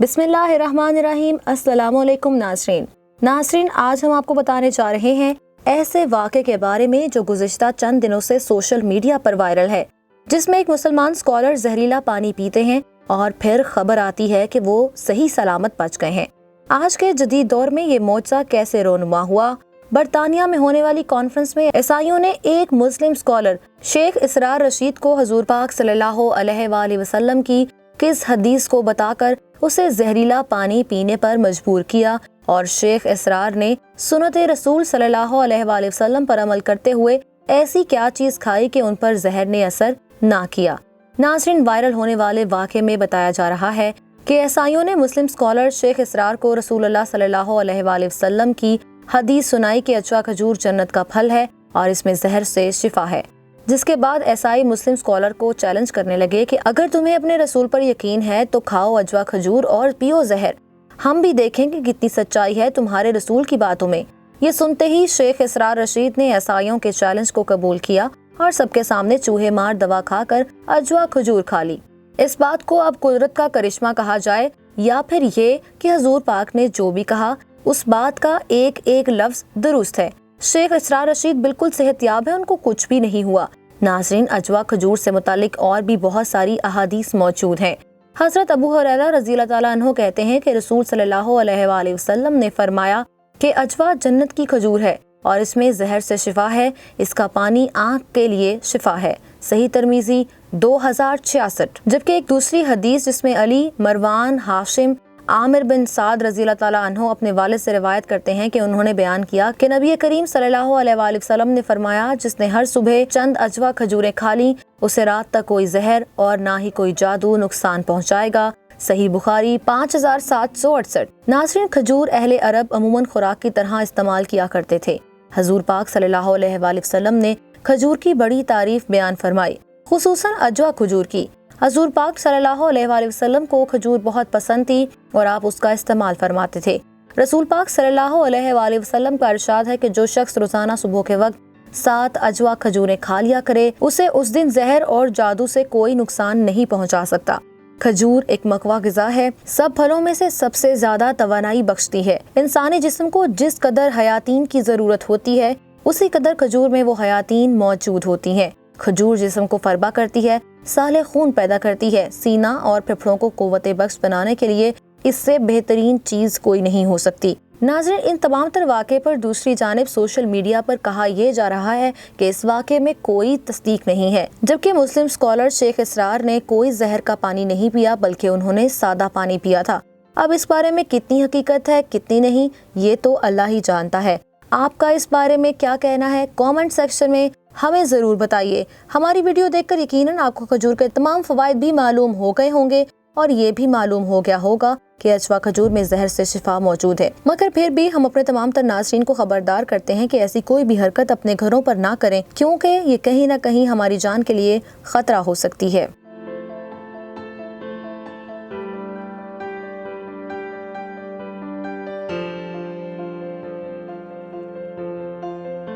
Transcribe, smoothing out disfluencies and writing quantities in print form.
बिस्मिल्लाहिर्रहमानिर्रहीम। अस्सलाम वालेकुम नाज़रीन, आज हम आपको बताने जा रहे हैं ऐसे वाक़े के बारे में जो गुज़िश्ता चंद दिनों से सोशल मीडिया पर वायरल है, जिसमें एक मुसलमान स्कॉलर जहरीला पानी पीते हैं और फिर खबर आती है कि वो सही सलामत बच गए हैं। आज के जदीद दौर में ये मौजज़ा कैसे रोनुमा हुआ? बरतानिया में होने वाली कॉन्फ्रेंस में ईसाइयों ने एक मुस्लिम स्कॉलर शेख इसरार रशीद को हुजूर पाक सल्लल्लाहु अलैहि वसल्लम की किस हदीस को बताकर उसे जहरीला पानी पीने पर मजबूर किया और शेख इसरार ने सुन्नत रसूल सल्लल्लाहु अलैहि वसल्लम पर अमल करते हुए ऐसी क्या चीज खाई कि उन पर जहर ने असर ना किया। नाज़रीन, वायरल होने वाले वाक़े में बताया जा रहा है कि ईसाइयों ने मुस्लिम स्कॉलर शेख इसरार को रसूलुल्लाह सल्लल्लाहु अलैहि वसल्लम की हदीस सुनाई कि अजवा खजूर जन्नत का फल है और इसमें जहर से शिफा है, जिसके बाद ईसाई मुस्लिम स्कॉलर को चैलेंज करने लगे कि अगर तुम्हें अपने रसूल पर यकीन है तो खाओ अजवा खजूर और पियो जहर, हम भी देखेंगे कितनी सच्चाई है तुम्हारे रसूल की बातों में। ये सुनते ही शेख इसरार रशीद ने ईसाइयों के चैलेंज को कबूल किया और सबके सामने चूहे मार दवा खाकर अजवा खजूर खा ली। इस बात को अब कुदरत का करिश्मा कहा जाए या फिर ये कि हुजूर पाक ने जो भी कहा उस बात का एक एक लफ्ज दुरुस्त है। शेख इसरार रशीद बिल्कुल सेहतयाब है, उनको कुछ भी नहीं हुआ। नाज़रीन, अजवा खजूर से मुतालिक और भी बहुत सारी अहादीस मौजूद हैं। हजरत अबू हुरैरा रज़ियल्लाहु ताला अन्हु कहते हैं कि रसूल सल्लल्लाहु अलैहि वसल्लम ने फरमाया कि अजवा जन्नत की खजूर है और इसमें जहर से शिफा है, इसका पानी आँख के लिए शिफा है। सही तिरमिज़ी 2066। जबकि एक दूसरी हदीस जिसमें अली, मरवान, हाशिम, आमिर बिन साद रज़ियल्लाहु ताला अन्हु अपने वालिद से रिवायत करते हैं कि उन्होंने बयान किया कि नबी करीम सल्लल्लाहु अलैहि वसल्लम ने फरमाया, जिसने हर सुबह चंद अजवा खजूरें खा ली उसे रात तक कोई जहर और ना ही कोई जादू नुकसान पहुंचाएगा। सही बुखारी 5768। नाज़रीन, खजूर अहले अरब अमूमन खुराक की तरह इस्तेमाल किया करते थे। हुजूर पाक सल्लल्लाहु अलैहि वसल्लम ने खजूर की बड़ी तारीफ बयान फरमाई, खुसूसन अजवा खजूर की। हुजूर पाक सल्लल्लाहु अलैहि वसल्लम को खजूर बहुत पसंद थी और आप उसका इस्तेमाल फरमाते थे। रसूल पाक सल्लल्लाहु अलैहि वसल्लम का इरशाद है कि जो शख्स रोजाना सुबह के वक्त 7 अजवा खजूरें खा लिया करे उसे उस दिन जहर और जादू से कोई नुकसान नहीं पहुंचा सकता। खजूर एक मकवा ग़िज़ा है, सब फलों में से सबसे ज्यादा तवानाई बख्शती है। इंसानी जिस्म को जिस कदर हयातीन की जरूरत होती है उसी कदर खजूर में वो हयातीन मौजूद होती हैं। खजूर जिस्म को फरबा करती है, साले खून पैदा करती है। सीना और फेफड़ों को कुव्वत बख्श बनाने के लिए इससे बेहतरीन चीज कोई नहीं हो सकती। नाज़रीन, इन तमाम तर वाक़े पर दूसरी जानिब सोशल मीडिया पर कहा यह जा रहा है कि इस वाक़े में कोई तस्दीक नहीं है, जबकि मुस्लिम स्कॉलर शेख इसरार ने कोई जहर का पानी नहीं पिया बल्कि उन्होंने सादा पानी पिया था। अब इस बारे में कितनी हकीकत है कितनी नहीं ये तो अल्लाह ही जानता है। आपका इस बारे में क्या कहना है कमेंट सेक्शन में हमें ज़रूर बताइए। हमारी वीडियो देखकर यकीनन आपको खजूर के तमाम फ़वाइद भी मालूम हो गए होंगे और ये भी मालूम हो गया होगा कि अजवा खजूर में जहर से शिफा मौजूद है। मगर फिर भी हम अपने तमाम तर नाज़रीन को खबरदार करते हैं कि ऐसी कोई भी हरकत अपने घरों पर ना करें, क्योंकि ये कहीं ना कहीं हमारी जान के लिए खतरा हो सकती है।